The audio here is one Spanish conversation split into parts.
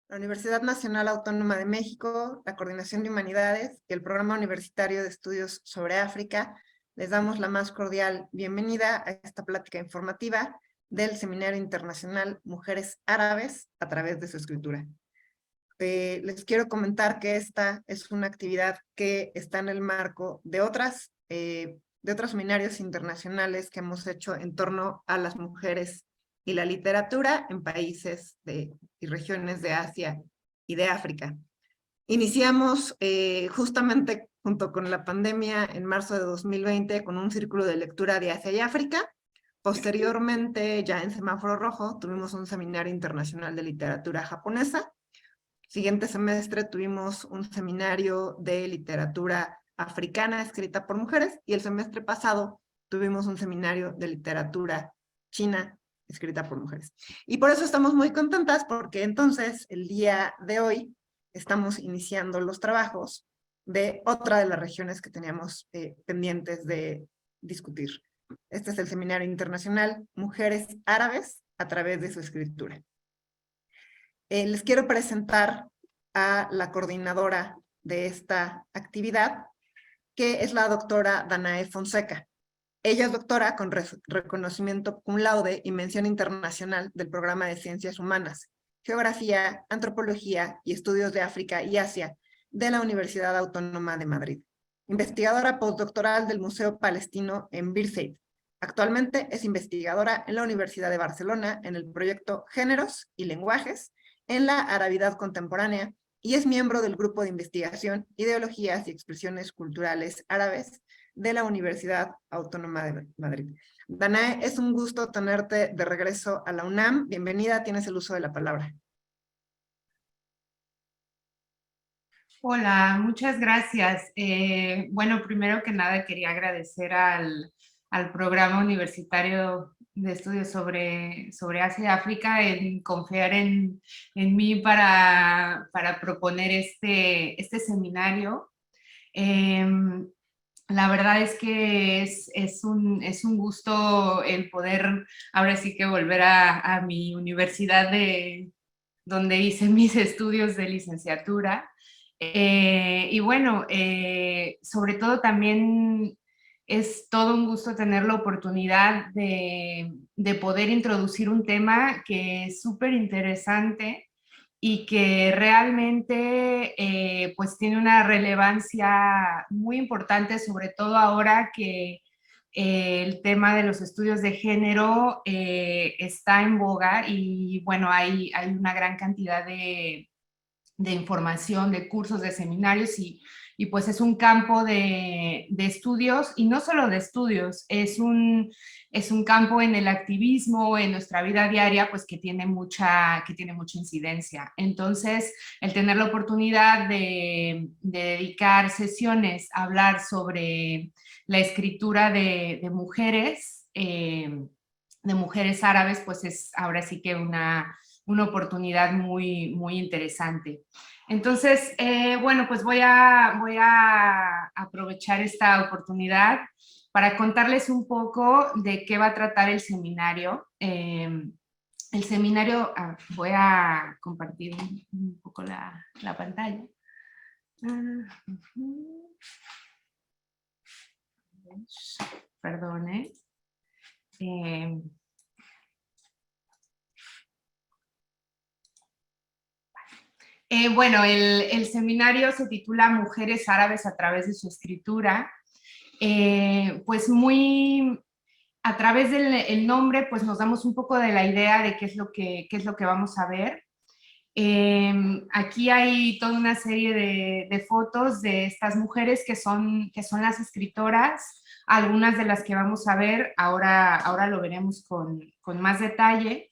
La Universidad Nacional Autónoma de México, la Coordinación de Humanidades y el Programa Universitario de Estudios sobre África les damos la más cordial bienvenida a esta plática informativa del Seminario Internacional Mujeres Árabes a través de su escritura. Les quiero comentar que esta es una actividad que está en el marco de otros seminarios internacionales que hemos hecho en torno a las mujeres y la literatura en países y regiones de Asia y de África. Iniciamos justamente junto con la pandemia en marzo de 2020 con un círculo de lectura de Asia y África. Posteriormente, ya en semáforo rojo, tuvimos un seminario internacional de literatura japonesa. Siguiente semestre tuvimos un seminario de literatura africana escrita por mujeres y el semestre pasado tuvimos un seminario de literatura china escrita por mujeres. Y por eso estamos muy contentas porque entonces el día de hoy estamos iniciando los trabajos de otra de las regiones que teníamos pendientes de discutir. Este es el Seminario Internacional Mujeres Árabes a través de su escritura. Les quiero presentar a la coordinadora de esta actividad, que es la doctora Danae Fonseca. Ella es doctora con reconocimiento cum laude y mención internacional del Programa de Ciencias Humanas, Geografía, Antropología y Estudios de África y Asia de la Universidad Autónoma de Madrid. Investigadora postdoctoral del Museo Palestino en Birzeit. Actualmente es investigadora en la Universidad de Barcelona en el proyecto Géneros y Lenguajes en la Arabidad Contemporánea y es miembro del grupo de investigación Ideologías y Expresiones Culturales Árabes de la Universidad Autónoma de Madrid. Danae, es un gusto tenerte de regreso a la UNAM. Bienvenida, tienes el uso de la palabra. Hola, muchas gracias. Bueno, primero que nada quería agradecer al Programa Universitario de Estudios sobre Asia y África en confiar en mí para proponer este seminario. La verdad es que es un gusto el poder ahora sí que volver a mi universidad donde hice mis estudios de licenciatura. Y bueno, sobre todo también es todo un gusto tener la oportunidad de poder introducir un tema que es súper interesante y que realmente pues tiene una relevancia muy importante, sobre todo ahora que el tema de los estudios de género está en boga y bueno, hay una gran cantidad de información, de cursos, de seminarios y pues es un campo de estudios y no solo de estudios, es un campo en el activismo, en nuestra vida diaria, pues que tiene mucha incidencia. Entonces, el tener la oportunidad de dedicar sesiones a hablar sobre la escritura de mujeres árabes, pues es ahora sí que una oportunidad muy, muy interesante. Entonces, bueno, pues voy a aprovechar esta oportunidad para contarles un poco de qué va a tratar el seminario. El seminario, voy a compartir un poco la pantalla. Perdone. Bueno, el seminario se titula Mujeres Árabes a través de su escritura. Pues muy a través del nombre, pues nos damos un poco de la idea de qué es lo que vamos a ver. Aquí hay toda una serie de fotos de estas mujeres que son las escritoras, algunas de las que vamos a ver, ahora lo veremos con más detalle.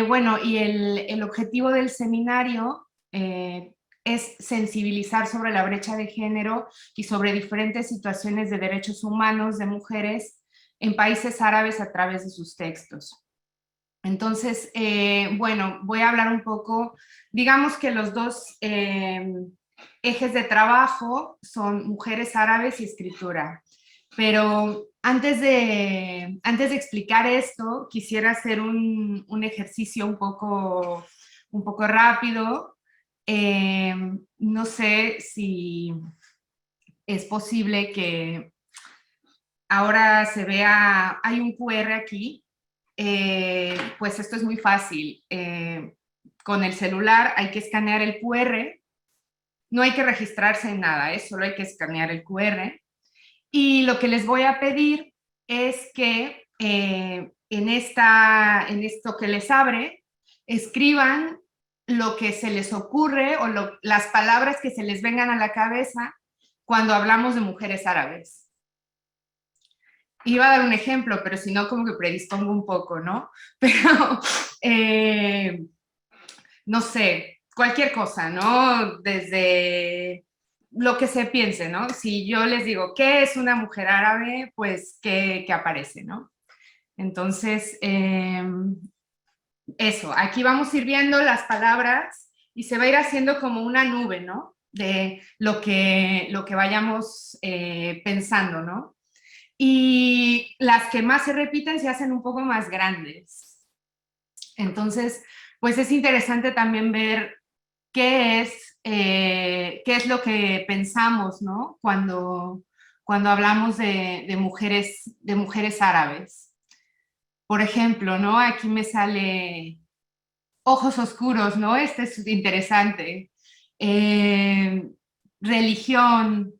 Bueno, y el objetivo del seminario es sensibilizar sobre la brecha de género y sobre diferentes situaciones de derechos humanos de mujeres en países árabes a través de sus textos. Entonces, bueno, voy a hablar un poco, digamos que los dos ejes de trabajo son mujeres árabes y escritura. Pero antes de explicar esto, quisiera hacer un ejercicio un poco un poco rápido. No sé si es posible que ahora se vea, hay un QR aquí, pues esto es muy fácil. Con el celular hay que escanear el QR, no hay que registrarse en nada, solo hay que escanear el QR. Y lo que les voy a pedir es que en esto que les abre, escriban lo que se les ocurre o las palabras que se les vengan a la cabeza cuando hablamos de mujeres árabes. Iba a dar un ejemplo, pero si no, como que predispongo un poco, ¿no? Pero, no sé, cualquier cosa, ¿no? Desde lo que se piense, ¿no? Si yo les digo, ¿qué es una mujer árabe? Pues, ¿qué aparece, ¿no? Entonces, eso, aquí vamos a ir viendo las palabras y se va a ir haciendo como una nube, ¿no? De lo que vayamos pensando, ¿no? Y las que más se repiten se hacen un poco más grandes. Entonces, pues es interesante también ver qué es lo que pensamos, ¿no? Cuando hablamos de mujeres árabes. Por ejemplo, ¿no? Aquí me sale ojos oscuros, ¿no? Este es interesante. Religión,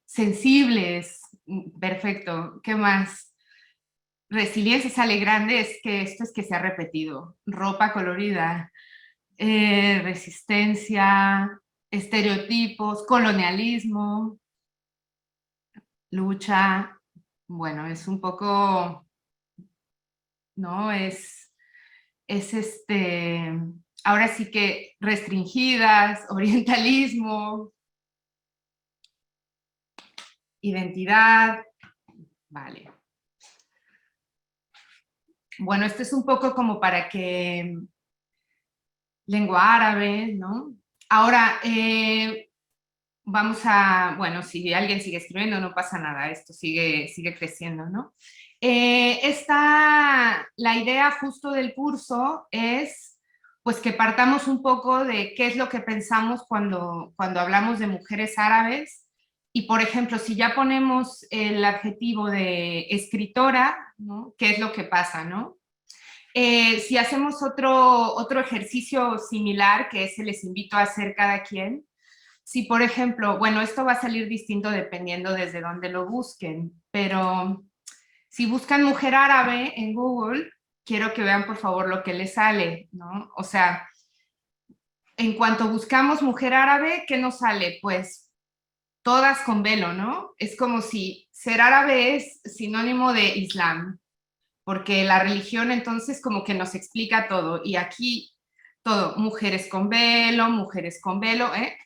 sensibles, perfecto. ¿Qué más? Resiliencia sale grande, es que esto es que se ha repetido. Ropa colorida, resistencia, estereotipos, colonialismo, lucha. Bueno, es un poco, ¿no? Ahora sí que restringidas, orientalismo, identidad, vale. Bueno, esto es un poco como para que lengua árabe, ¿no? Ahora, vamos a, bueno, si alguien sigue escribiendo no pasa nada, esto sigue creciendo, ¿no? La idea justo del curso es pues que partamos un poco de qué es lo que pensamos cuando hablamos de mujeres árabes y, por ejemplo, si ya ponemos el adjetivo de escritora, ¿no? ¿Qué es lo que pasa, no? Si hacemos otro ejercicio similar, que se les invito a hacer cada quien, si por ejemplo, bueno, esto va a salir distinto dependiendo desde dónde lo busquen, pero si buscan mujer árabe en Google, quiero que vean por favor lo que les sale, ¿no? O sea, en cuanto buscamos mujer árabe, ¿qué nos sale? Pues todas con velo, ¿no? Es como si ser árabe es sinónimo de Islam, porque la religión entonces como que nos explica todo, y aquí todo, mujeres con velo, ¿eh?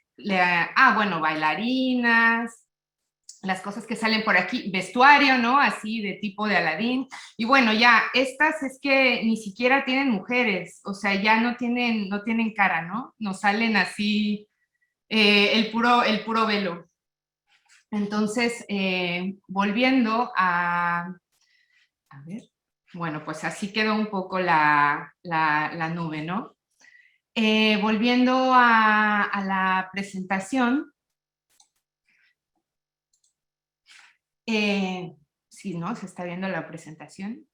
Bueno, bailarinas, las cosas que salen por aquí, vestuario, ¿no? Así de tipo de Aladín, y bueno, ya, estas es que ni siquiera tienen mujeres, o sea, ya no tienen cara, ¿no? Nos salen así el puro velo. Entonces, volviendo a ver, bueno, pues así quedó un poco la nube, ¿no? Volviendo a la presentación, sí, ¿no? ¿Se está viendo la presentación?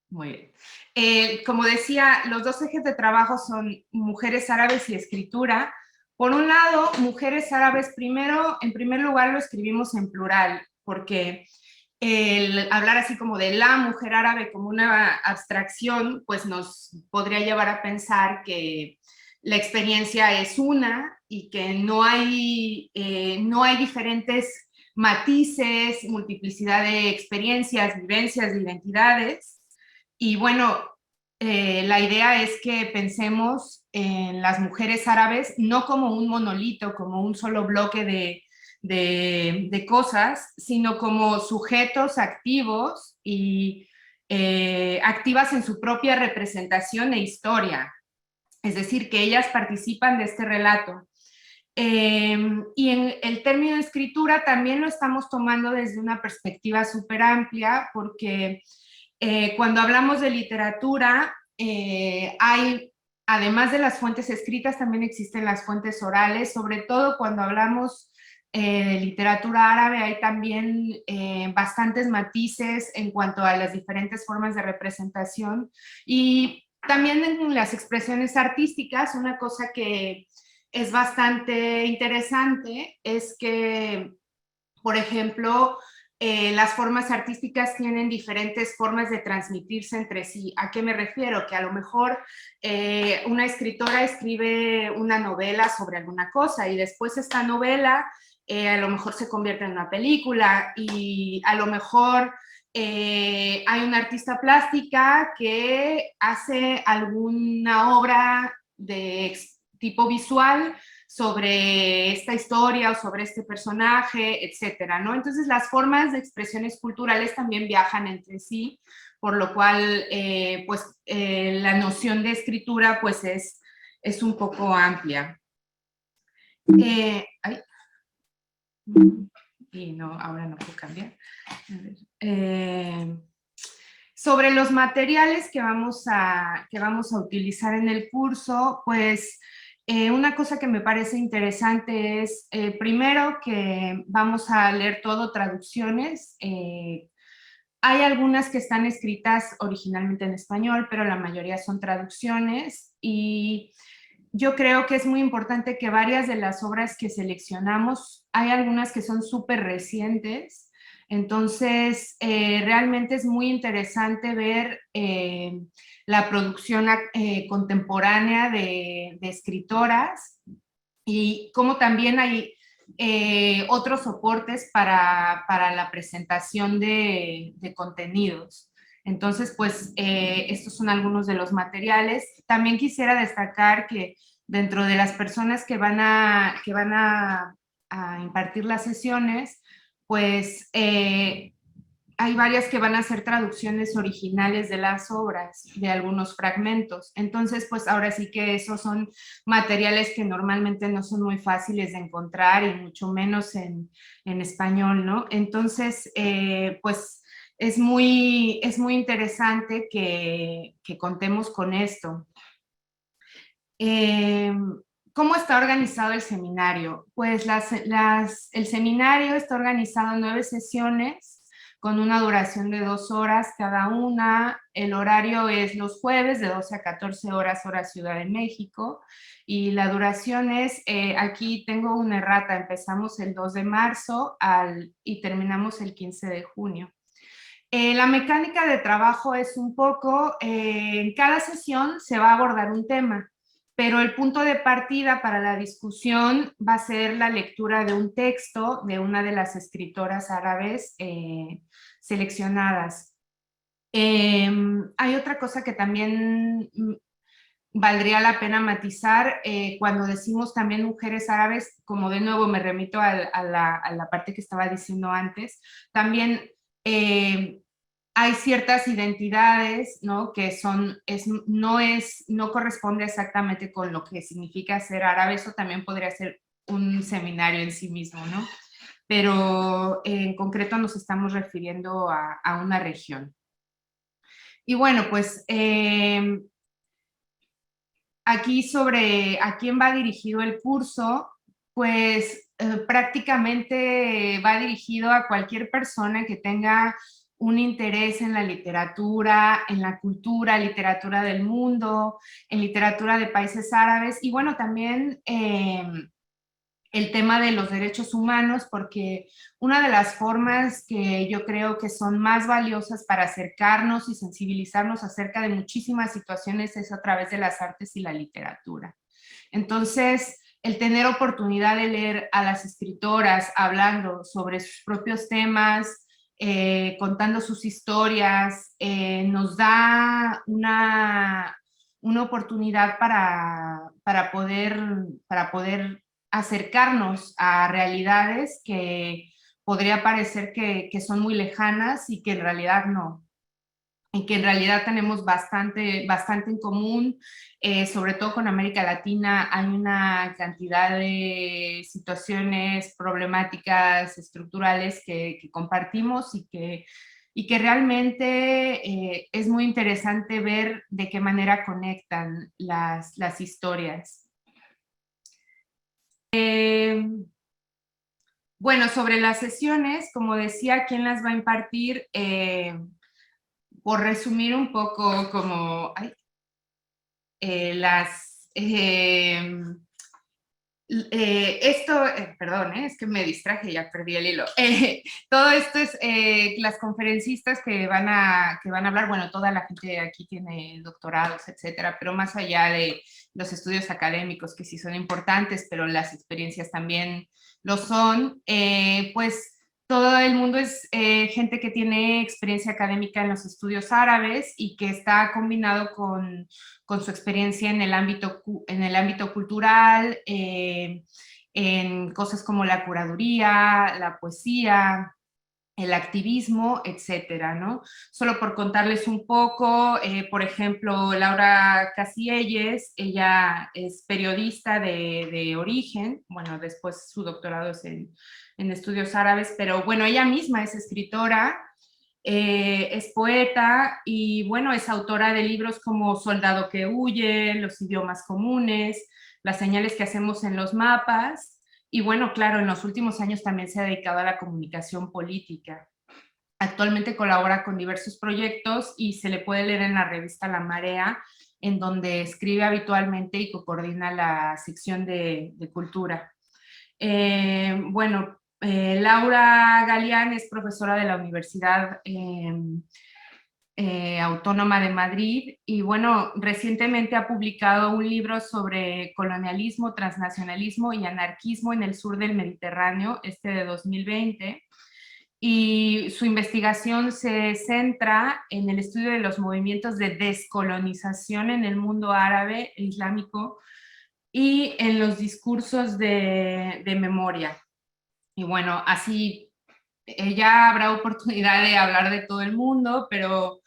Muy bien. Como decía, los dos ejes de trabajo son mujeres árabes y escritura. Por un lado, mujeres árabes, en primer lugar lo escribimos en plural, porque el hablar así como de la mujer árabe como una abstracción, pues nos podría llevar a pensar que la experiencia es una y que no hay diferentes matices, multiplicidad de experiencias, vivencias, de identidades. Y bueno, la idea es que pensemos en las mujeres árabes no como un monolito, como un solo bloque de cosas, sino como sujetos activos y activas en su propia representación e historia. Es decir, que ellas participan de este relato. Y en el término escritura también lo estamos tomando desde una perspectiva súper amplia, porque cuando hablamos de literatura, hay, además de las fuentes escritas, también existen las fuentes orales, sobre todo cuando hablamos de literatura árabe, hay también bastantes matices en cuanto a las diferentes formas de representación, y también en las expresiones artísticas. Una cosa que es bastante interesante es que, por ejemplo, las formas artísticas tienen diferentes formas de transmitirse entre sí. ¿A qué me refiero? Que a lo mejor una escritora escribe una novela sobre alguna cosa y después esta novela a lo mejor se convierte en una película, y a lo mejor hay una artista plástica que hace alguna obra de tipo visual sobre esta historia o sobre este personaje, etcétera, ¿no? Entonces las formas de expresiones culturales también viajan entre sí, por lo cual la noción de escritura pues es un poco amplia. Y no, ahora no puedo cambiar. Sobre los materiales que vamos a utilizar en el curso, pues una cosa que me parece interesante es, primero, que vamos a leer todo traducciones. Hay algunas que están escritas originalmente en español, pero la mayoría son traducciones, y yo creo que es muy importante que varias de las obras que seleccionamos, hay algunas que son súper recientes. Entonces realmente es muy interesante ver la producción contemporánea de escritoras, y cómo también hay otros soportes para la presentación de contenidos. Entonces, pues estos son algunos de los materiales. También quisiera destacar que dentro de las personas que van a impartir las sesiones, pues hay varias que van a hacer traducciones originales de las obras, de algunos fragmentos. Entonces, pues ahora sí que esos son materiales que normalmente no son muy fáciles de encontrar, y mucho menos en español, ¿no? Entonces, pues es muy interesante que contemos con esto. ¿Cómo está organizado el seminario? Pues el seminario está organizado en 9 sesiones con una duración de 2 horas cada una. El horario es los jueves de 12 a 14 horas, hora Ciudad de México, y la duración es, aquí tengo una errata, empezamos el 2 de marzo y terminamos el 15 de junio. La mecánica de trabajo es un poco, en cada sesión se va a abordar un tema, pero el punto de partida para la discusión va a ser la lectura de un texto de una de las escritoras árabes seleccionadas. Hay otra cosa que también valdría la pena matizar, cuando decimos también mujeres árabes, como de nuevo me remito a la parte que estaba diciendo antes, también hay ciertas identidades, ¿no? Que no corresponde exactamente con lo que significa ser árabe. Eso también podría ser un seminario en sí mismo, ¿no? Pero en concreto nos estamos refiriendo a una región. Y bueno, pues aquí sobre a quién va dirigido el curso, pues prácticamente va dirigido a cualquier persona que tenga un interés en la literatura, en la cultura, literatura del mundo, en literatura de países árabes, y bueno, también el tema de los derechos humanos, porque una de las formas que yo creo que son más valiosas para acercarnos y sensibilizarnos acerca de muchísimas situaciones es a través de las artes y la literatura. Entonces, el tener oportunidad de leer a las escritoras hablando sobre sus propios temas, contando sus historias, nos da una oportunidad para poder acercarnos a realidades que podría parecer que son muy lejanas, y que en realidad no, y que en realidad tenemos bastante en común. Sobre todo con América Latina hay una cantidad de situaciones problemáticas estructurales que compartimos, y que y que realmente es muy interesante ver de qué manera conectan las historias. Bueno, sobre las sesiones, como decía, ¿quién las va a impartir? Por resumir un poco como perdón, es que me distraje, ya perdí el hilo. Todo esto es las conferencistas que van a hablar, bueno, toda la gente aquí tiene doctorados, etcétera, pero más allá de los estudios académicos, que sí son importantes, pero las experiencias también lo son, pues todo el mundo es gente que tiene experiencia académica en los estudios árabes y que está combinado con su experiencia en el ámbito cultural, en cosas como la curaduría, la poesía, el activismo, etcétera, ¿no? Solo por contarles un poco, por ejemplo, Laura Casielles, ella es periodista de origen, bueno, después su doctorado es en estudios árabes, pero bueno, ella misma es escritora, es poeta y bueno, es autora de libros como Soldado que huye, Los idiomas comunes, Las señales que hacemos en los mapas. Y bueno, claro, en los últimos años también se ha dedicado a la comunicación política. Actualmente colabora con diversos proyectos y se le puede leer en la revista La Marea, en donde escribe habitualmente y coordina la sección de cultura. Bueno, Laura Galeán es profesora de la Universidad Autónoma de Madrid y bueno, recientemente ha publicado un libro sobre colonialismo, transnacionalismo y anarquismo en el sur del Mediterráneo, de 2020, y su investigación se centra en el estudio de los movimientos de descolonización en el mundo árabe e islámico y en los discursos de memoria. Y bueno, así ya habrá oportunidad de hablar de todo el mundo, pero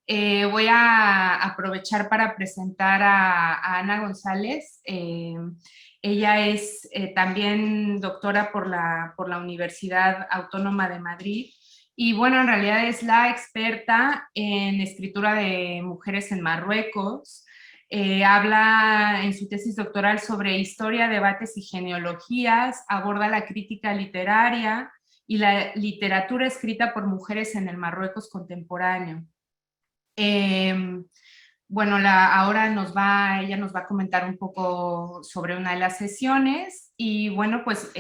voy a aprovechar para presentar a Ana González. Ella es también doctora por la Universidad Autónoma de Madrid y bueno, en realidad es la experta en escritura de mujeres en Marruecos. Habla en su tesis doctoral sobre historia, debates y genealogías, aborda la crítica literaria y la literatura escrita por mujeres en el Marruecos contemporáneo. Bueno, ahora ella nos va a comentar un poco sobre una de las sesiones y bueno, pues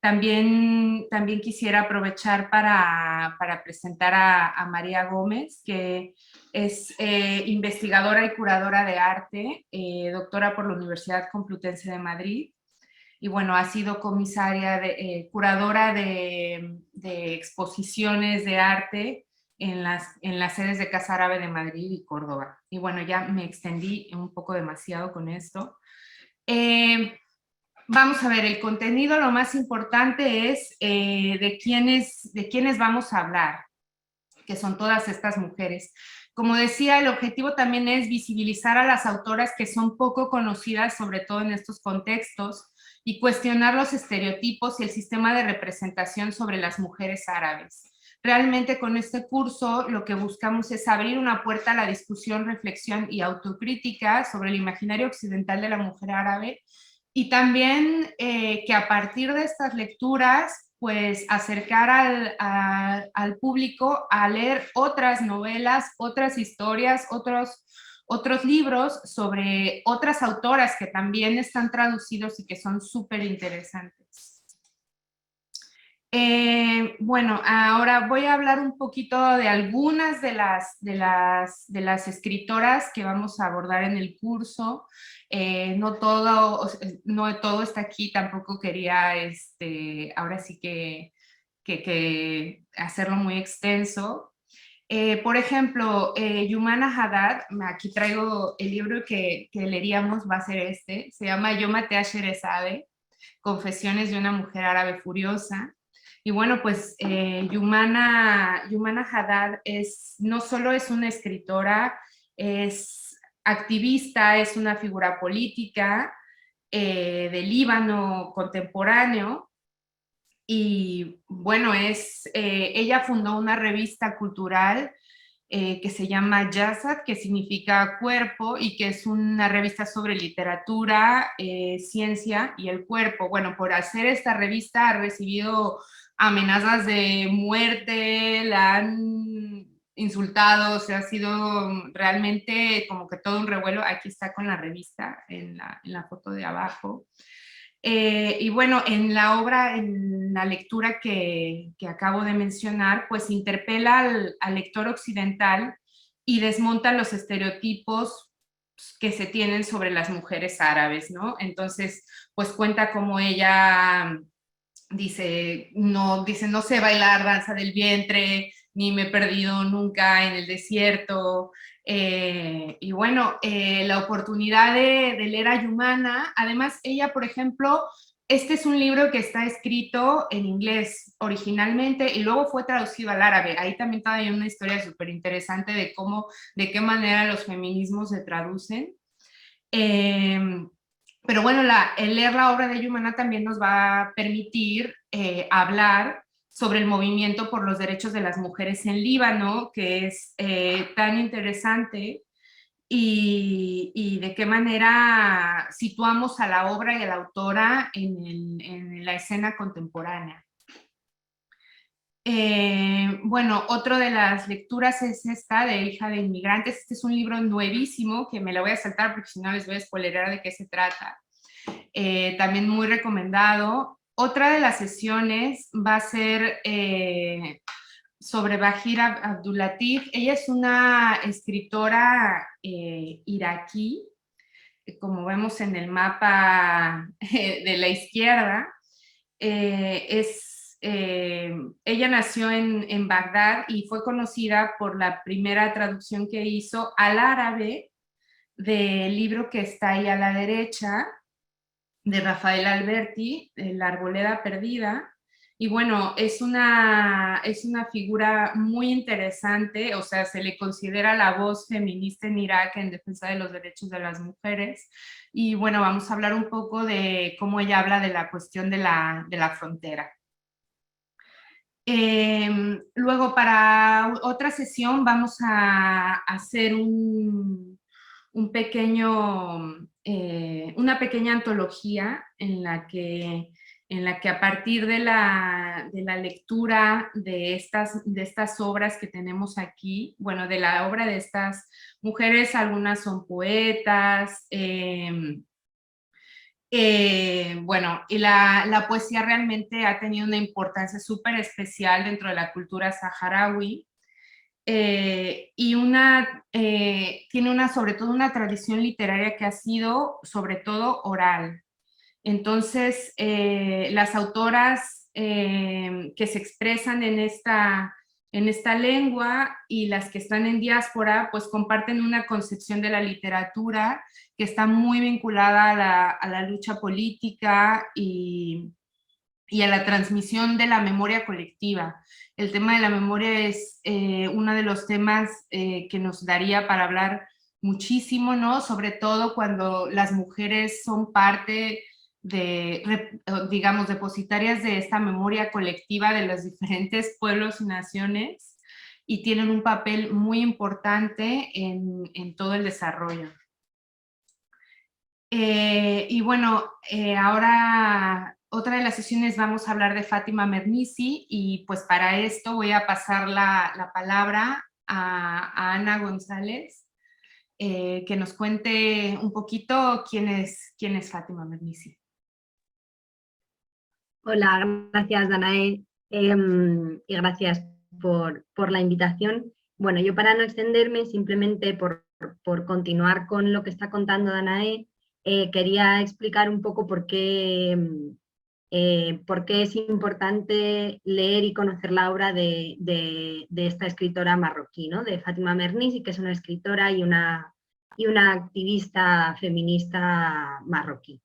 también quisiera aprovechar para presentar a María Gómez, que es investigadora y curadora de arte, doctora por la Universidad Complutense de Madrid. Y bueno, ha sido curadora de exposiciones de arte en las sedes de Casa Árabe de Madrid y Córdoba. Y bueno, ya me extendí un poco demasiado con esto. Vamos a ver, el contenido, lo más importante es de quiénes vamos a hablar, que son todas estas mujeres. Como decía, el objetivo también es visibilizar a las autoras que son poco conocidas, sobre todo en estos contextos, y cuestionar los estereotipos y el sistema de representación sobre las mujeres árabes. Realmente con este curso lo que buscamos es abrir una puerta a la discusión, reflexión y autocrítica sobre el imaginario occidental de la mujer árabe y también que a partir de estas lecturas pues acercar al público a leer otras novelas, otras historias, otros libros sobre otras autoras que también están traducidos y que son súper interesantes. Bueno, ahora voy a hablar un poquito de algunas de las escritoras que vamos a abordar en el curso. No todo está aquí, tampoco quería ahora sí que hacerlo muy extenso. Por ejemplo, Yumana Haddad, aquí traigo el libro que leeríamos, va a ser se llama Yo maté a Sherezade, Confesiones de una mujer árabe furiosa. Y bueno, pues Yumana Haddad no solo es una escritora, es activista, es una figura política del Líbano contemporáneo y bueno, ella fundó una revista cultural que se llama Yazat, que significa cuerpo, y que es una revista sobre literatura, ciencia y el cuerpo. Bueno, por hacer esta revista ha recibido amenazas de muerte, la han insultado, o sea, ha sido realmente como que todo un revuelo. Aquí está con la revista en la foto de abajo. Y bueno, en la obra, en la lectura que acabo de mencionar, pues interpela al lector occidental y desmonta los estereotipos que se tienen sobre las mujeres árabes, ¿no? Entonces, pues cuenta cómo ella dice, no sé bailar danza del vientre, ni me he perdido nunca en el desierto. Y bueno, la oportunidad de leer a Yumana, además ella, por ejemplo, este es un libro que está escrito en inglés originalmente y luego fue traducido al árabe. Ahí también hay una historia súper interesante de qué manera los feminismos se traducen. Pero bueno, el leer la obra de Yumana también nos va a permitir hablar sobre el movimiento por los derechos de las mujeres en Líbano, que es tan interesante, y de qué manera situamos a la obra y a la autora en la escena contemporánea. Bueno, otra de las lecturas es esta de Hija de Inmigrantes. Este es un libro nuevísimo que me lo voy a saltar porque si no les voy a spoilerar de qué se trata. También muy recomendado. Otra de las sesiones va a ser sobre Bahira Abdulatif. Ella es una escritora iraquí, como vemos en el mapa de la izquierda. Ella nació en Bagdad y fue conocida por la primera traducción que hizo al árabe del libro que está ahí a la derecha, de Rafael Alberti, La Arboleda Perdida. Y bueno, es una figura muy interesante, o sea, se le considera la voz feminista en Irak en defensa de los derechos de las mujeres. Y bueno, vamos a hablar un poco de cómo ella habla de la cuestión de la frontera. Luego, para otra sesión vamos a hacer una pequeña antología en la que a partir de la lectura de estas obras que tenemos aquí, bueno, de la obra de estas mujeres, algunas son poetas, bueno, y la poesía realmente ha tenido una importancia súper especial dentro de la cultura saharaui, y tiene sobre todo una tradición literaria que ha sido sobre todo oral. Entonces, las autoras que se expresan en esta lengua y las que están en diáspora, pues comparten una concepción de la literatura que está muy vinculada a la lucha política y a la transmisión de la memoria colectiva. El tema de la memoria es uno de los temas que nos daría para hablar muchísimo, ¿no? Sobre todo cuando las mujeres son parte digamos, depositarias de esta memoria colectiva de los diferentes pueblos y naciones, y tienen un papel muy importante en todo el desarrollo. Y bueno, ahora otra de las sesiones vamos a hablar de Fátima Mernissi, y pues para esto voy a pasar la palabra a Ana González, que nos cuente un poquito quién es Fátima Mernissi. Hola, gracias Danae, y gracias por la invitación. Bueno, yo para no extenderme, simplemente por continuar con lo que está contando Danae, quería explicar un poco por qué es importante leer y conocer la obra de esta escritora marroquí, ¿no? De Fátima Mernissi, que es una escritora y una activista feminista marroquí.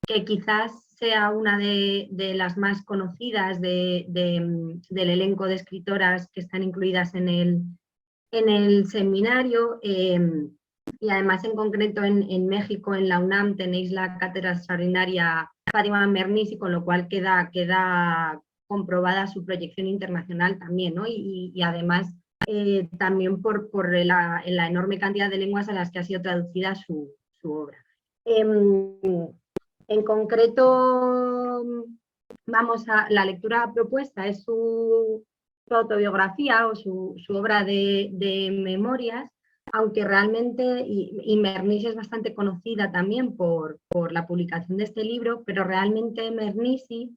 Que quizás sea una de las más conocidas del elenco de escritoras que están incluidas en el seminario. y además en concreto en México, en la UNAM, tenéis la cátedra extraordinaria Fátima Mernissi, con lo cual queda comprobada su proyección internacional también, ¿no? Y además también por la enorme cantidad de lenguas a las que ha sido traducida su obra. En concreto, la lectura propuesta es su autobiografía o su obra de memorias, aunque realmente, y Mernissi es bastante conocida también por la publicación de este libro, pero realmente Mernissi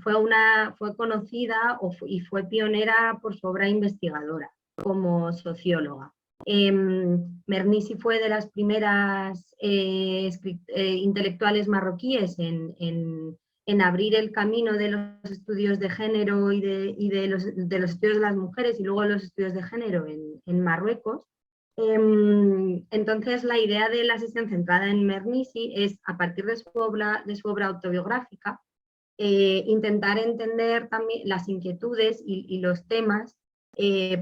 fue conocida y fue pionera por su obra investigadora como socióloga. Mernissi fue de las primeras intelectuales marroquíes en abrir el camino de los estudios de género y de los estudios de las mujeres y luego los estudios de género en Marruecos. Entonces la idea de la sesión centrada en Mernissi es, a partir de su obra autobiográfica, intentar entender también las inquietudes y los temas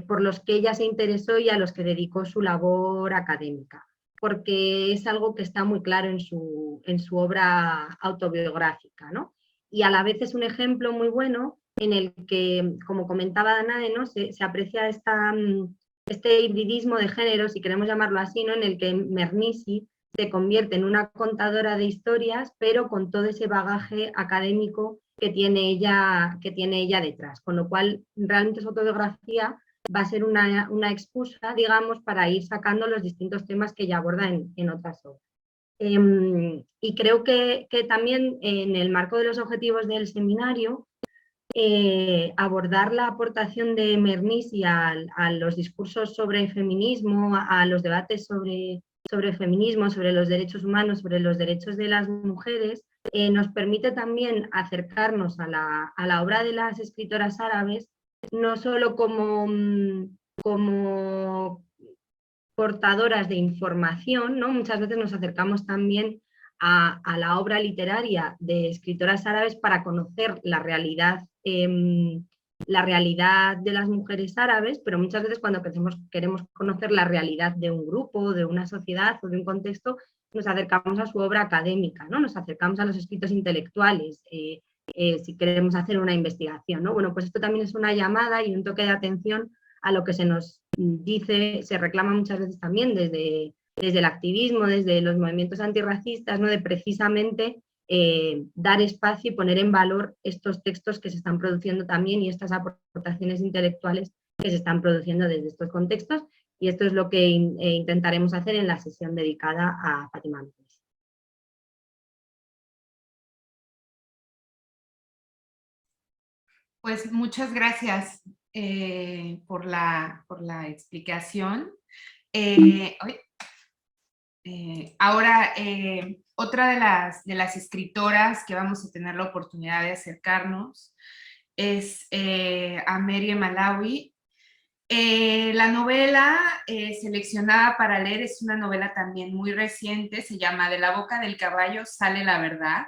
por los que ella se interesó y a los que dedicó su labor académica, porque es algo que está muy claro en su obra autobiográfica, ¿no? Y a la vez es un ejemplo muy bueno en el que, como comentaba Danae, ¿no? se aprecia este hibridismo de género, si queremos llamarlo así, ¿no? En el que Mernissi se convierte en una contadora de historias, pero con todo ese bagaje académico que tiene ella detrás, con lo cual realmente su autobiografía va a ser una excusa, digamos, para ir sacando los distintos temas que ella aborda en otras obras. Y creo que también en el marco de los objetivos del seminario, abordar la aportación de Mernissi a los discursos sobre feminismo, a los debates sobre feminismo, sobre los derechos humanos, sobre los derechos de las mujeres, nos permite también acercarnos a la obra de las escritoras árabes, no solo como portadoras de información, ¿no? Muchas veces nos acercamos también a la obra literaria de escritoras árabes para conocer la realidad de las mujeres árabes, pero muchas veces cuando queremos conocer la realidad de un grupo, de una sociedad o de un contexto, nos acercamos a su obra académica, ¿no? Nos acercamos a los escritos intelectuales, si queremos hacer una investigación, ¿no? Bueno, pues esto también es una llamada y un toque de atención a lo que se nos dice, se reclama muchas veces también desde el activismo, desde los movimientos antirracistas, ¿no? De precisamente dar espacio y poner en valor estos textos que se están produciendo también y estas aportaciones intelectuales que se están produciendo desde estos contextos, y esto es lo que intentaremos hacer en la sesión dedicada a Fátima Mernissi. Pues muchas gracias por la explicación. Ahora, otra de las escritoras que vamos a tener la oportunidad de acercarnos es a Maryam Alaoui. La novela seleccionada para leer es una novela también muy reciente, se llama De la boca del caballo sale la verdad.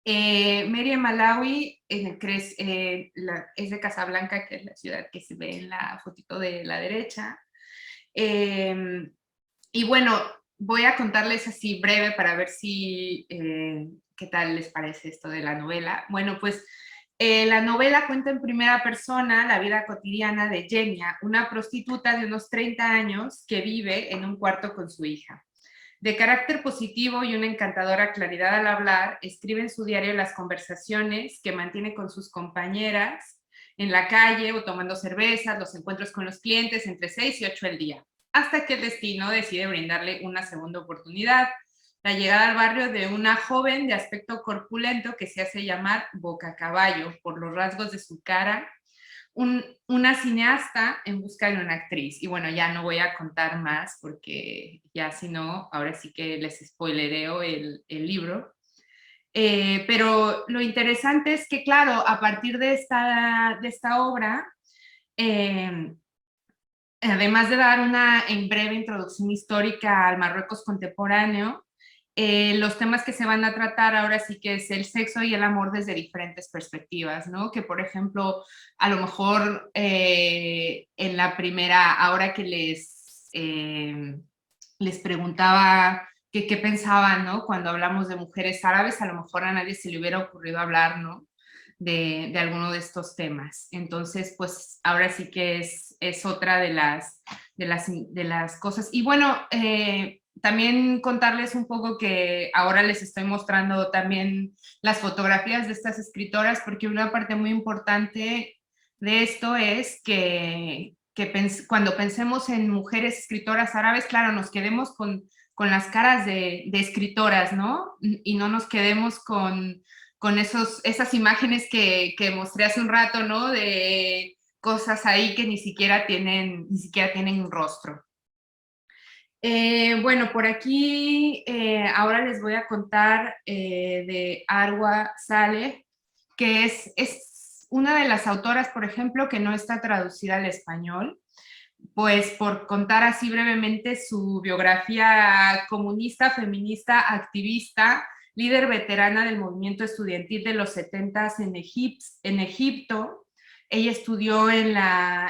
Maryam Alaoui es de Casablanca, que es la ciudad que se ve en la fotito de la derecha. Y bueno, voy a contarles así breve para ver si qué tal les parece esto de la novela. Bueno, pues la novela cuenta en primera persona la vida cotidiana de Genia, una prostituta de unos 30 años que vive en un cuarto con su hija. De carácter positivo y una encantadora claridad al hablar, escribe en su diario las conversaciones que mantiene con sus compañeras en la calle o tomando cervezas, los encuentros con los clientes entre 6 y 8 al día, hasta que el destino decide brindarle una segunda oportunidad, la llegada al barrio de una joven de aspecto corpulento que se hace llamar Boca Caballo por los rasgos de su cara, una cineasta en busca de una actriz. Y bueno, ya no voy a contar más porque ya si no, ahora sí que les spoilereo el libro. Pero lo interesante es que, claro, a partir de esta obra, además de dar una en breve introducción histórica al Marruecos contemporáneo, los temas que se van a tratar ahora sí que es el sexo y el amor desde diferentes perspectivas, ¿no? Que por ejemplo, a lo mejor en la primera, ahora que les les preguntaba qué pensaban, ¿no? Cuando hablamos de mujeres árabes, a lo mejor a nadie se le hubiera ocurrido hablar, ¿no? De alguno de estos temas. Entonces, pues ahora sí que es otra de las cosas. Y bueno, también contarles un poco que ahora les estoy mostrando también las fotografías de estas escritoras, porque una parte muy importante de esto es que cuando pensemos en mujeres escritoras árabes, claro, nos quedemos con las caras de escritoras, ¿no? Y no nos quedemos con esas imágenes que mostré hace un rato, ¿no? De cosas ahí que ni siquiera tienen un rostro. Bueno, por aquí ahora les voy a contar de Arwa Saleh, que es una de las autoras, por ejemplo, que no está traducida al español. Pues por contar así brevemente su biografía: comunista, feminista, activista, líder veterana del movimiento estudiantil de los 70s en Egipto. Ella estudió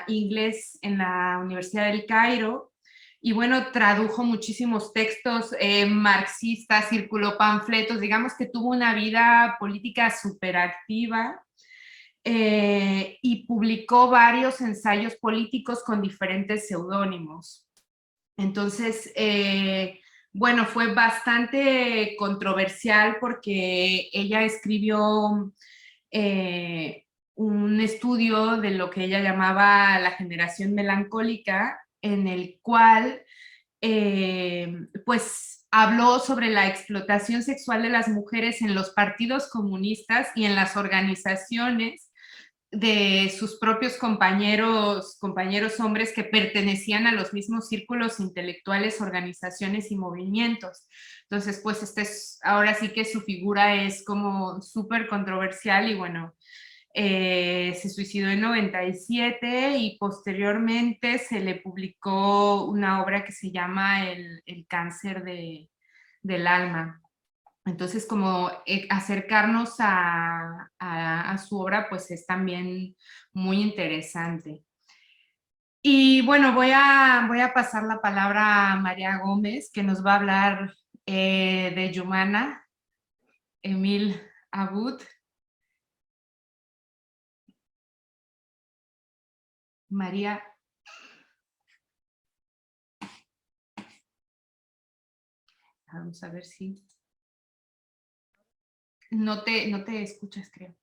inglés en la Universidad del Cairo y bueno, tradujo muchísimos textos marxistas, circuló panfletos, digamos que tuvo una vida política súper activa. Y publicó varios ensayos políticos con diferentes seudónimos. Entonces, bueno, fue bastante controversial porque ella escribió un estudio de lo que ella llamaba la generación melancólica, en el cual pues habló sobre la explotación sexual de las mujeres en los partidos comunistas y en las organizaciones de sus propios compañeros hombres que pertenecían a los mismos círculos intelectuales, organizaciones y movimientos. Entonces, pues ahora sí que su figura es como súper controversial y bueno, se suicidó en 97 y posteriormente se le publicó una obra que se llama El cáncer del alma. Entonces, como acercarnos a su obra, pues es también muy interesante. Y bueno, voy a pasar la palabra a María Gómez, que nos va a hablar de Yumana Emil Abud. María. Vamos a ver si... No te escuchas, creo.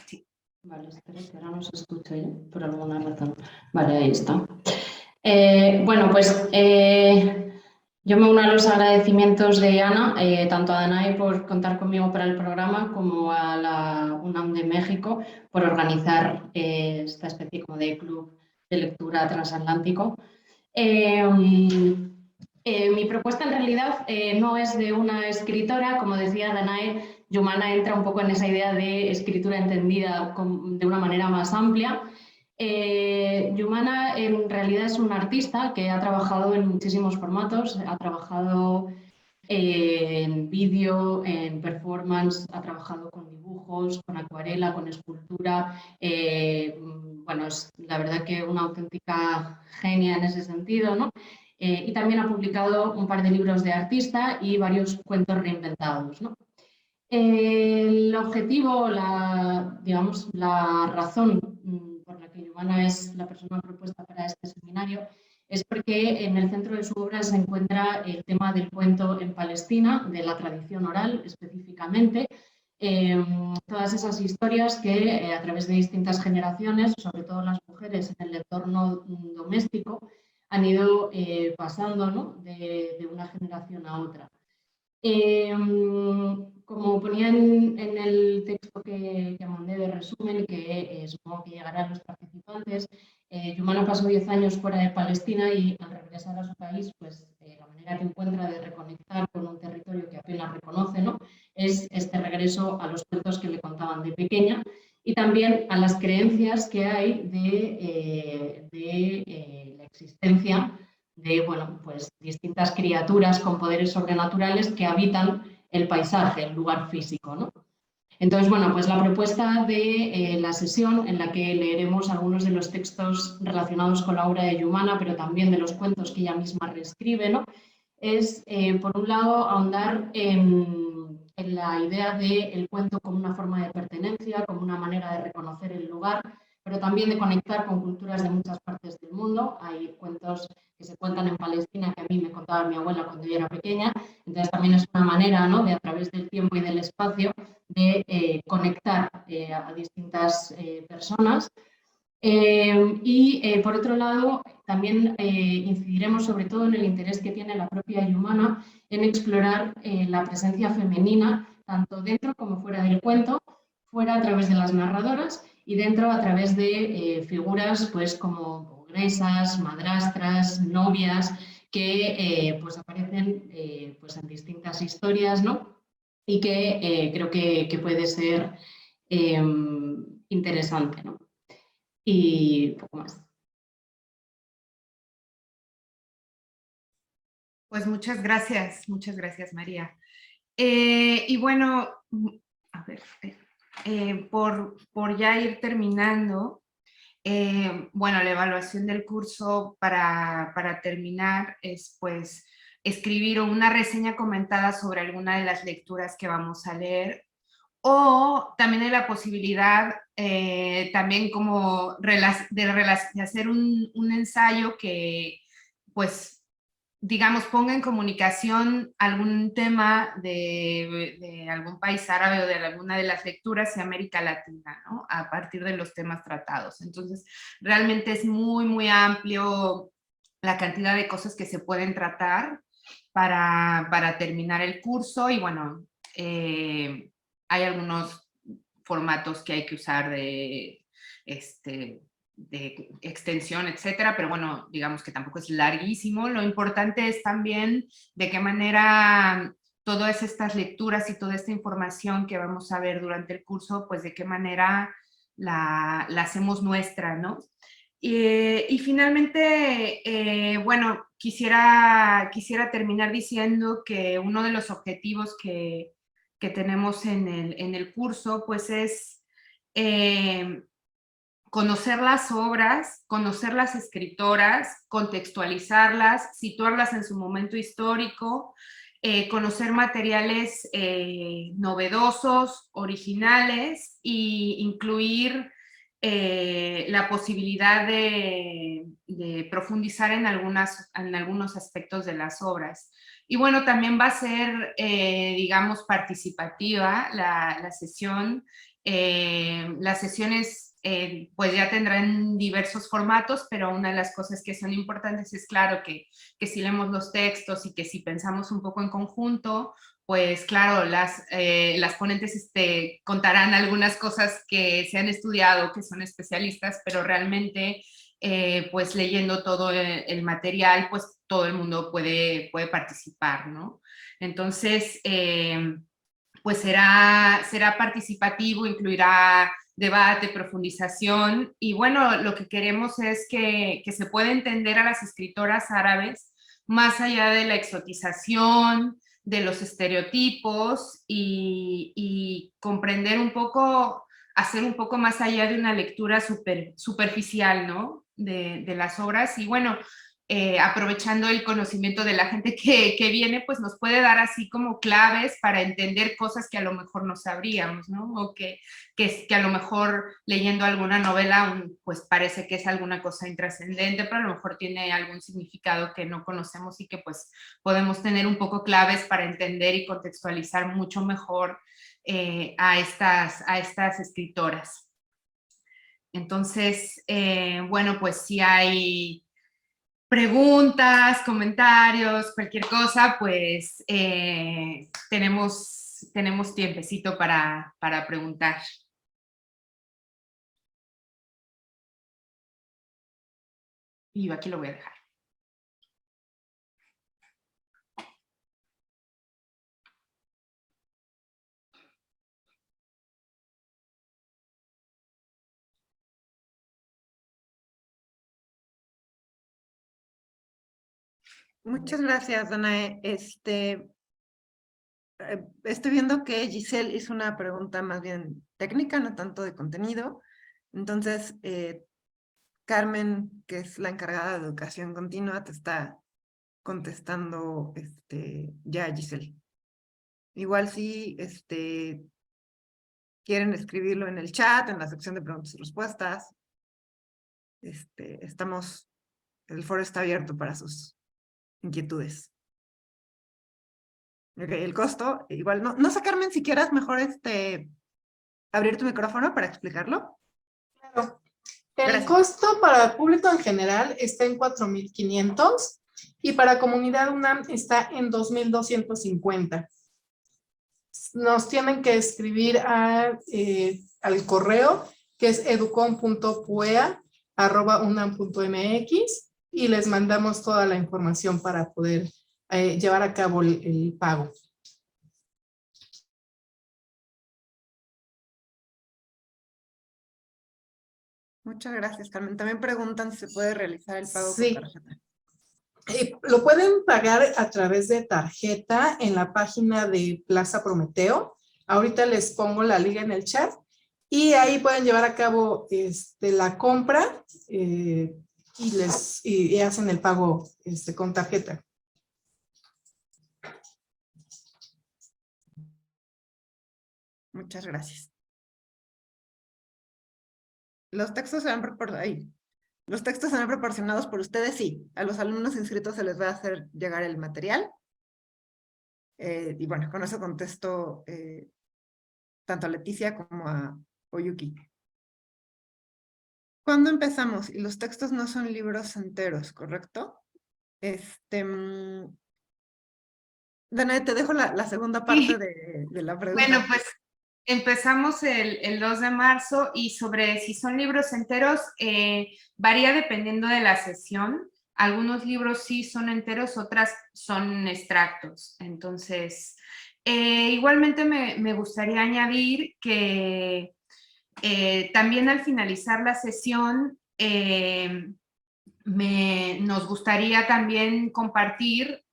Sí. Vale, espera, que ahora no se escucha ya, por alguna razón. Vale, ahí está. Bueno, pues yo me uno a los agradecimientos de Ana, tanto a Danae por contar conmigo para el programa, como a la UNAM de México por organizar esta especie como de club de lectura transatlántico. Mi propuesta en realidad no es de una escritora, como decía Danae. Yumana entra un poco en esa idea de escritura entendida de una manera más amplia. Yumana en realidad es una artista que ha trabajado en muchísimos formatos, ha trabajado en vídeo, en performance, ha trabajado con dibujos, con acuarela, con escultura. Bueno, es la verdad que una auténtica genia en ese sentido, ¿no? Y también ha publicado un par de libros de artista y varios cuentos reinventados, ¿no? El objetivo, digamos, la razón por la que Yumana es la persona propuesta para este seminario es porque en el centro de su obra se encuentra el tema del cuento en Palestina, de la tradición oral específicamente, todas esas historias que a través de distintas generaciones, sobre todo las mujeres en el entorno doméstico, han ido pasando, ¿no? de una generación a otra. Como ponía en el texto que mandé de resumen y que supongo que llegará a los participantes, Yumana pasó 10 años fuera de Palestina y al regresar a su país, pues la manera que encuentra de reconectar con un territorio que apenas reconoce, ¿no? Es este regreso a los cuentos que le contaban de pequeña y también a las creencias que hay de la existencia de, bueno, pues distintas criaturas con poderes sobrenaturales que habitan el paisaje, el lugar físico, ¿no? Entonces, bueno, pues la propuesta de la sesión en la que leeremos algunos de los textos relacionados con la obra de Yumana, pero también de los cuentos que ella misma reescribe, ¿no? Es, por un lado, ahondar en la idea del cuento como una forma de pertenencia, como una manera de reconocer el lugar, pero también de conectar con culturas de muchas partes del mundo. Hay cuentos que se cuentan en Palestina que a mí me contaba mi abuela cuando yo era pequeña, entonces también es una manera, ¿no?, de a través del tiempo y del espacio de conectar a distintas personas. Por otro lado, también incidiremos sobre todo en el interés que tiene la propia Yumana en explorar la presencia femenina, tanto dentro como fuera del cuento, fuera a través de las narradoras y dentro a través de figuras pues, como ogresas, madrastras, novias, que pues aparecen pues en distintas historias, ¿no? Y que creo que puede ser interesante, ¿no? Y poco más. Pues muchas gracias María. Y bueno, a ver, por ya ir terminando, bueno, la evaluación del curso para terminar es pues escribir una reseña comentada sobre alguna de las lecturas que vamos a leer, o también hay la posibilidad también como de hacer un ensayo que pues digamos, ponga en comunicación algún tema de algún país árabe o de alguna de las lecturas de América Latina, ¿no? A partir de los temas tratados. Entonces, realmente es muy, muy amplio la cantidad de cosas que se pueden tratar para terminar el curso y bueno, hay algunos formatos que hay que usar de extensión, etcétera, pero bueno, digamos que tampoco es larguísimo. Lo importante es también de qué manera todas estas lecturas y toda esta información que vamos a ver durante el curso, pues de qué manera la hacemos nuestra, ¿no? Y finalmente, bueno, quisiera terminar diciendo que uno de los objetivos que tenemos en el curso, pues es conocer las obras, conocer las escritoras, contextualizarlas, situarlas en su momento histórico, conocer materiales novedosos, originales, e incluir la posibilidad de profundizar en algunos aspectos de las obras. Y bueno, también va a ser, digamos, participativa la sesión. Las sesiones pues ya tendrán diversos formatos, pero una de las cosas que son importantes es claro que si leemos los textos y que si pensamos un poco en conjunto, pues claro, las ponentes contarán algunas cosas que se han estudiado, que son especialistas, pero realmente pues leyendo todo el material, pues todo el mundo puede participar, ¿no? Entonces, pues será participativo, incluirá debate, profundización, y bueno, lo que queremos es que se pueda entender a las escritoras árabes más allá de la exotización, de los estereotipos, y comprender un poco, hacer un poco más allá de una lectura superficial, ¿no? De las obras, y bueno, aprovechando el conocimiento de la gente que viene, pues nos puede dar así como claves para entender cosas que a lo mejor no sabríamos, ¿no? O que a lo mejor leyendo alguna novela, pues parece que es alguna cosa intrascendente, pero a lo mejor tiene algún significado que no conocemos y que pues podemos tener un poco claves para entender y contextualizar mucho mejor a estas escritoras. Entonces, bueno, pues si hay preguntas, comentarios, cualquier cosa, pues tenemos tiempecito para preguntar. Y yo aquí lo voy a dejar. Muchas gracias, Danae. Estoy viendo que Giselle hizo una pregunta más bien técnica, no tanto de contenido. Entonces, Carmen, que es la encargada de educación continua, te está contestando ya, Giselle. Igual si quieren escribirlo en el chat, en la sección de preguntas y respuestas. El foro está abierto para sus inquietudes. Ok, el costo, igual, no sé, Carmen, si quieras mejor abrir tu micrófono para explicarlo. Claro. El Gracias. costo para el público en general está en 4,500 y para comunidad UNAM está en 2,250. Nos tienen que escribir al correo que es educom.puea@unam.mx y les mandamos toda la información para poder llevar a cabo el pago. Muchas gracias, Carmen. También preguntan si se puede realizar el pago con Sí. tarjeta. Lo pueden pagar a través de tarjeta en la página de Plaza Prometeo. Ahorita les pongo la liga en el chat y ahí pueden llevar a cabo la compra y hacen el pago con tarjeta. Muchas gracias. Los textos serán proporcionados por ustedes, sí. A los alumnos inscritos se les va a hacer llegar el material. Y bueno, con eso contesto tanto a Leticia como a Oyuki. ¿Cuándo empezamos? Y los textos no son libros enteros, ¿correcto? Danae, te dejo la segunda parte de la pregunta. Bueno, pues empezamos el 2 de marzo y sobre si son libros enteros, varía dependiendo de la sesión. Algunos libros sí son enteros, otras son extractos. Entonces, igualmente me gustaría añadir que también al finalizar la sesión, nos gustaría también compartir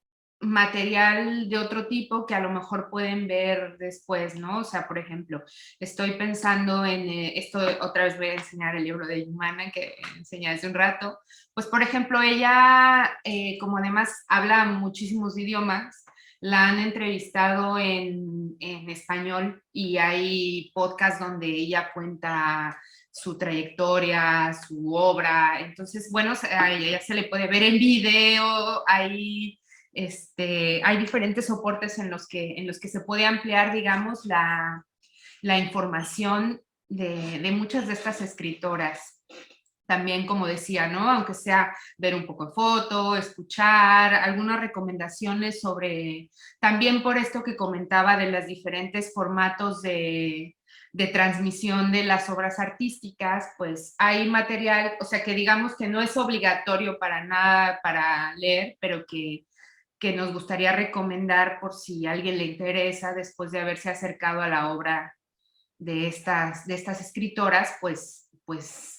material de otro tipo que a lo mejor pueden ver después, ¿no? O sea, por ejemplo, estoy pensando en esto, otra vez voy a enseñar el libro de Yumana que enseñé hace un rato, pues por ejemplo, ella, como además habla muchísimos idiomas, la han entrevistado en español y hay podcasts donde ella cuenta su trayectoria, su obra, entonces, bueno, a ella se le puede ver en video, hay diferentes soportes en los que se puede ampliar, digamos, la información de muchas de estas escritoras. También, como decía, ¿no? Aunque sea ver un poco de foto, escuchar, algunas recomendaciones sobre, también por esto que comentaba de los diferentes formatos de transmisión de las obras artísticas, pues hay material, o sea, que digamos que no es obligatorio para nada para leer, pero que nos gustaría recomendar por si a alguien le interesa después de haberse acercado a la obra de estas escritoras, pues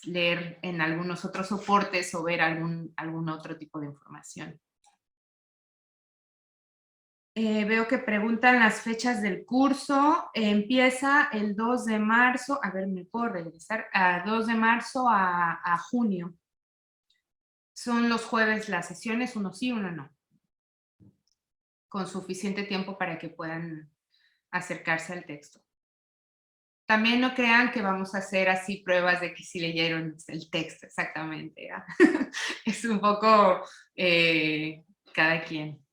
leer en algunos otros soportes o ver algún otro tipo de información. Veo que preguntan las fechas del curso. Empieza el 2 de marzo, a ver, me puedo regresar, a 2 de marzo a junio. Son los jueves las sesiones, uno sí, uno no. Con suficiente tiempo para que puedan acercarse al texto. También no crean que vamos a hacer así pruebas de que sí leyeron el texto exactamente. Es un poco cada quien.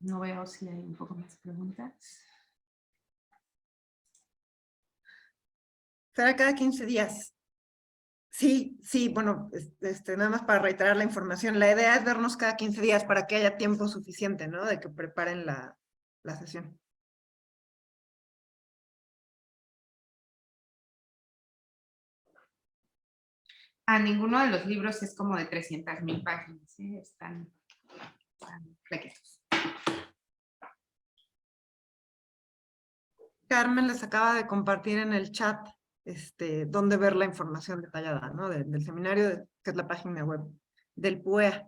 No veo si hay un poco más preguntas. Será cada 15 días. Sí, bueno, nada más para reiterar la información. La idea es vernos cada 15 días para que haya tiempo suficiente, ¿no? De que preparen la sesión. Ninguno de los libros es como de 300,000 páginas, ¿sí? Están flaquitos. Carmen les acaba de compartir en el chat dónde ver la información detallada, ¿no? Del seminario, que es la página web del PUEA.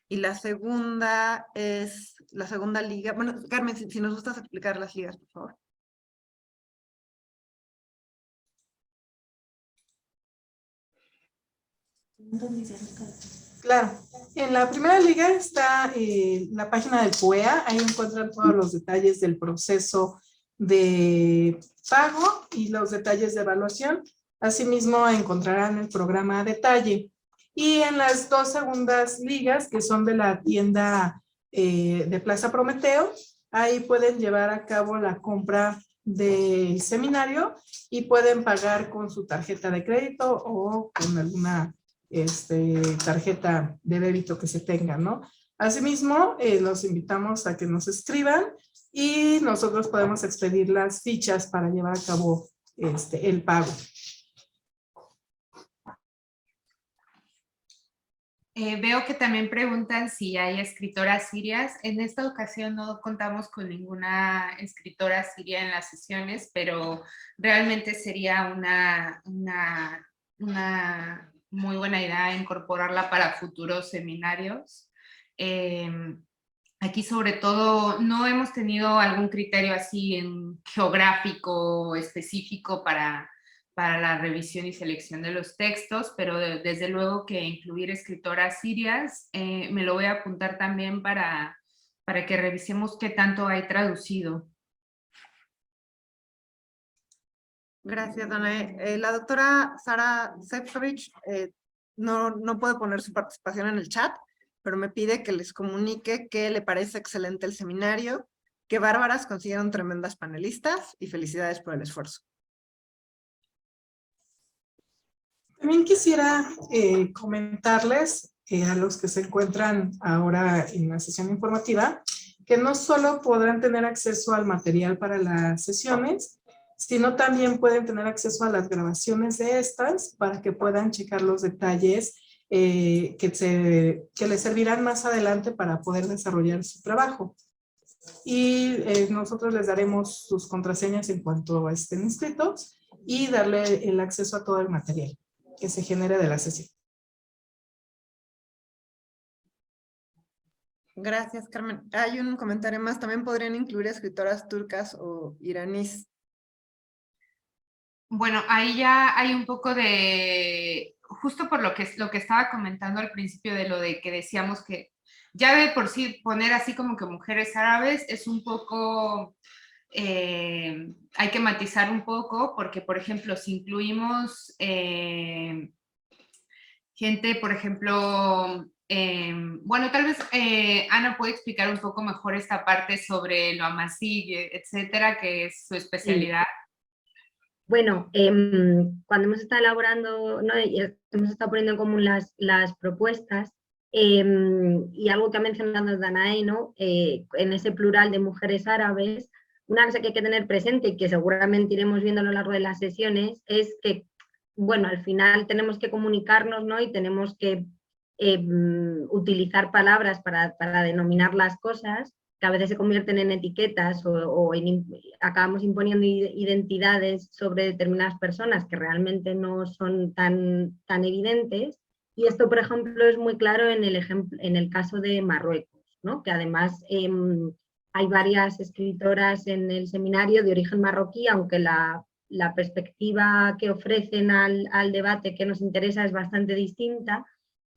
Y la segunda es la segunda liga. Bueno, Carmen, si nos gustas explicar las ligas, por favor. Claro, en la primera liga está la página del PUEA, ahí encuentran todos los detalles del proceso de pago y los detalles de evaluación. Asimismo encontrarán el programa a detalle. Y en las dos segundas ligas, que son de la tienda de Plaza Prometeo, ahí pueden llevar a cabo la compra del seminario y pueden pagar con su tarjeta de crédito o con alguna tarjeta de débito que se tenga, ¿no? Asimismo, los invitamos a que nos escriban y nosotros podemos expedir las fichas para llevar a cabo el pago. Veo que también preguntan si hay escritoras sirias. En esta ocasión no contamos con ninguna escritora siria en las sesiones, pero realmente sería una muy buena idea incorporarla para futuros seminarios. Aquí sobre todo no hemos tenido algún criterio así geográfico específico para la revisión y selección de los textos, pero desde luego que incluir escritoras sirias, me lo voy a apuntar también para que revisemos qué tanto hay traducido. Gracias, Danae. La doctora Sara Sefcovic no puede poner su participación en el chat, pero me pide que les comunique que le parece excelente el seminario, que bárbaras, consiguieron tremendas panelistas y felicidades por el esfuerzo. También quisiera comentarles a los que se encuentran ahora en la sesión informativa que no solo podrán tener acceso al material para las sesiones, sino también pueden tener acceso a las grabaciones de estas para que puedan checar los detalles que les servirán más adelante para poder desarrollar su trabajo. Y nosotros les daremos sus contraseñas en cuanto estén inscritos y darle el acceso a todo el material que se genere de la sesión. Gracias, Carmen. Hay un comentario más. También podrían incluir escritoras turcas o iraníes. Bueno, ahí ya hay un poco de, justo por lo que estaba comentando al principio de lo de que decíamos que ya de por sí poner así como que mujeres árabes es un poco, hay que matizar un poco porque, por ejemplo, si incluimos gente, por ejemplo, bueno, tal vez Ana puede explicar un poco mejor esta parte sobre lo amazigh, etcétera, que es su especialidad. Sí. Bueno, cuando hemos estado elaborando, ¿no? Hemos estado poniendo en común las propuestas y algo que ha mencionado Danae, ¿no? En ese plural de mujeres árabes, una cosa que hay que tener presente y que seguramente iremos viendo a lo largo de las sesiones es que, bueno, al final tenemos que comunicarnos, ¿no? Y tenemos que utilizar palabras para denominar las cosas, que a veces se convierten en etiquetas o acabamos imponiendo identidades sobre determinadas personas que realmente no son tan evidentes. Y esto, por ejemplo, es muy claro en el caso de Marruecos, ¿no? Que además hay varias escritoras en el seminario de origen marroquí, aunque la perspectiva que ofrecen al debate que nos interesa es bastante distinta.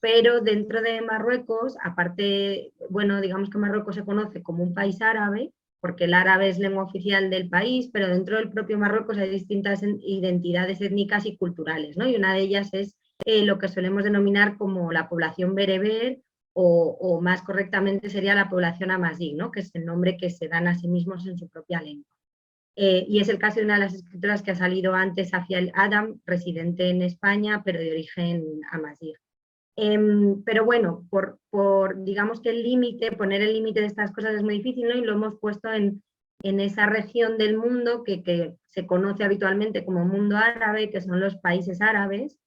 Pero dentro de Marruecos, aparte, bueno, digamos que Marruecos se conoce como un país árabe, porque el árabe es lengua oficial del país, pero dentro del propio Marruecos hay distintas identidades étnicas y culturales, ¿no? Y una de ellas es lo que solemos denominar como la población bereber, o más correctamente sería la población amazigh, ¿no? Que es el nombre que se dan a sí mismos en su propia lengua. Y es el caso de una de las escritoras que ha salido antes, Safia El Adam, residente en España, pero de origen amazigh. Pero bueno, digamos que poner el límite de estas cosas es muy difícil, ¿no? Y lo hemos puesto en esa región del mundo que se conoce habitualmente como mundo árabe, que son los países árabes,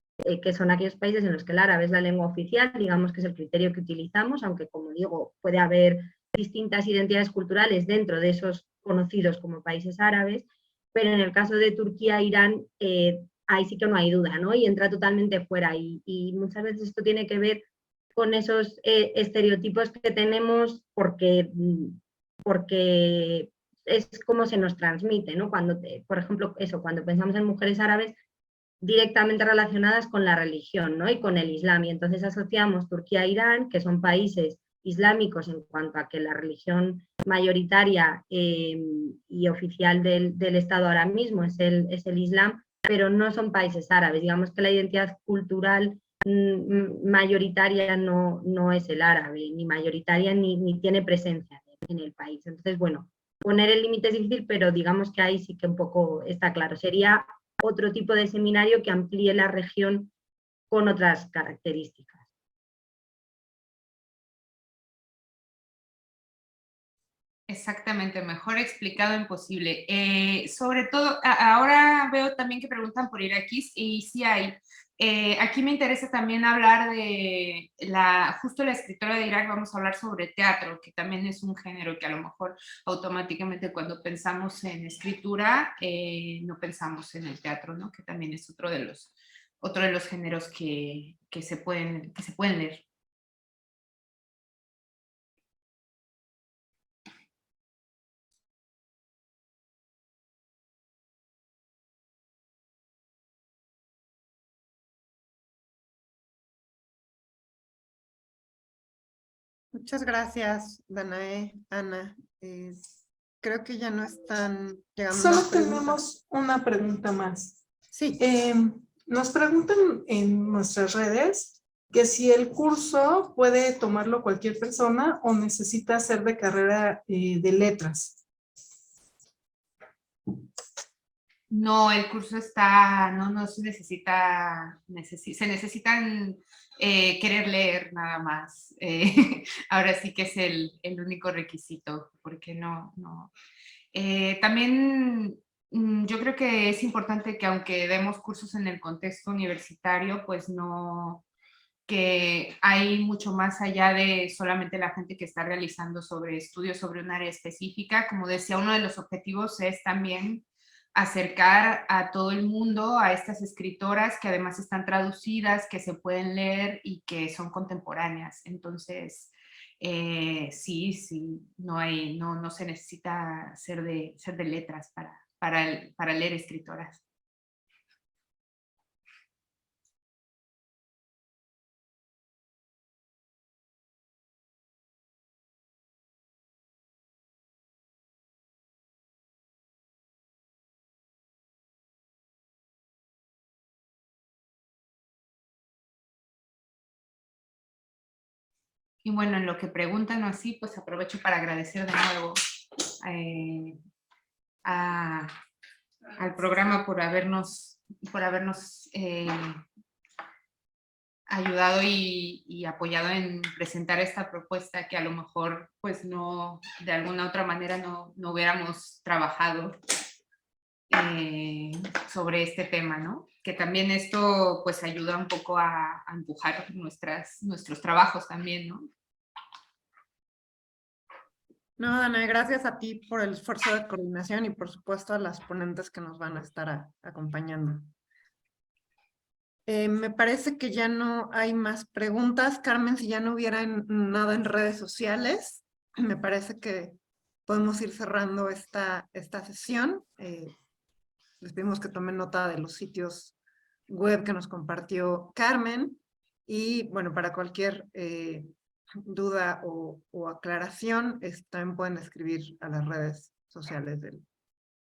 que son aquellos países en los que el árabe es la lengua oficial, digamos que es el criterio que utilizamos, aunque como digo, puede haber distintas identidades culturales dentro de esos conocidos como países árabes, pero en el caso de Turquía, Irán, ahí sí que no hay duda, ¿no? Y entra totalmente fuera. Y muchas veces esto tiene que ver con esos estereotipos que tenemos porque es como se nos transmite, ¿no? Cuando, por ejemplo, eso, cuando pensamos en mujeres árabes, directamente relacionadas con la religión, ¿no? Y con el Islam. Y entonces asociamos Turquía e Irán, que son países islámicos en cuanto a que la religión mayoritaria y oficial del Estado ahora mismo es el Islam, pero no son países árabes. Digamos que la identidad cultural mayoritaria no es el árabe, ni mayoritaria ni tiene presencia en el país. Entonces, bueno, poner el límite es difícil, pero digamos que ahí sí que un poco está claro. Sería otro tipo de seminario que amplíe la región con otras características. Exactamente, mejor explicado imposible. Sobre todo, ahora veo también que preguntan por iraquíes y sí hay. Aquí me interesa también hablar de justo la escritora de Irak, vamos a hablar sobre teatro, que también es un género que a lo mejor automáticamente cuando pensamos en escritura no pensamos en el teatro, ¿no? Que también es otro de los géneros que se pueden leer. Muchas gracias, Danae, Ana. Creo que ya no están llegando Solo más preguntas. tenemos una pregunta más. Sí, Nos preguntan en nuestras redes que si el curso puede tomarlo cualquier persona o necesita ser de carrera de letras. No, el curso está, no se necesita, se necesitan querer leer nada más. Ahora sí que es el único requisito, porque no. También yo creo que es importante que aunque demos cursos en el contexto universitario, pues no, que hay mucho más allá de solamente la gente que está realizando estudios sobre un área específica. Como decía, uno de los objetivos es también acercar a todo el mundo a estas escritoras que además están traducidas, que se pueden leer y que son contemporáneas. Entonces, sí, no se necesita ser de letras para leer escritoras. Y bueno, en lo que preguntan así, pues aprovecho para agradecer de nuevo al programa por habernos ayudado y apoyado en presentar esta propuesta que a lo mejor pues no, de alguna otra manera no hubiéramos trabajado sobre este tema, ¿no? Que también esto pues ayuda un poco a empujar nuestros trabajos también, ¿no? no, Danae, gracias a ti por el esfuerzo de coordinación y por supuesto a las ponentes que nos van a estar acompañando. Me parece que ya no hay más preguntas. Carmen, si ya no hubiera nada en redes sociales, me parece que podemos ir cerrando esta sesión. Les pedimos que tomen nota de los sitios web que nos compartió Carmen. Y bueno, para cualquier duda o aclaración, también pueden escribir a las redes sociales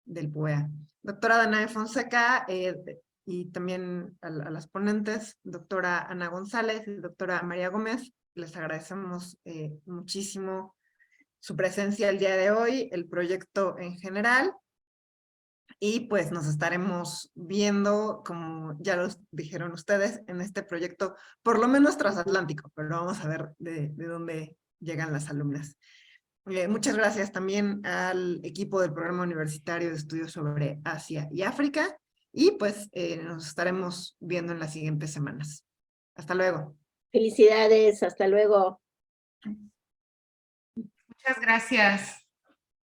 del PUEA. Doctora Danae Fonseca, y también a las ponentes, doctora Ana González y doctora María Gómez, les agradecemos muchísimo su presencia el día de hoy, el proyecto en general, y pues nos estaremos viendo, como ya los dijeron ustedes, en este proyecto, por lo menos transatlántico, pero vamos a ver de dónde llegan las alumnas. Muchas gracias también al equipo del Programa Universitario de Estudios sobre Asia y África, y pues nos estaremos viendo en las siguientes semanas. Hasta luego. Felicidades, hasta luego. Muchas gracias.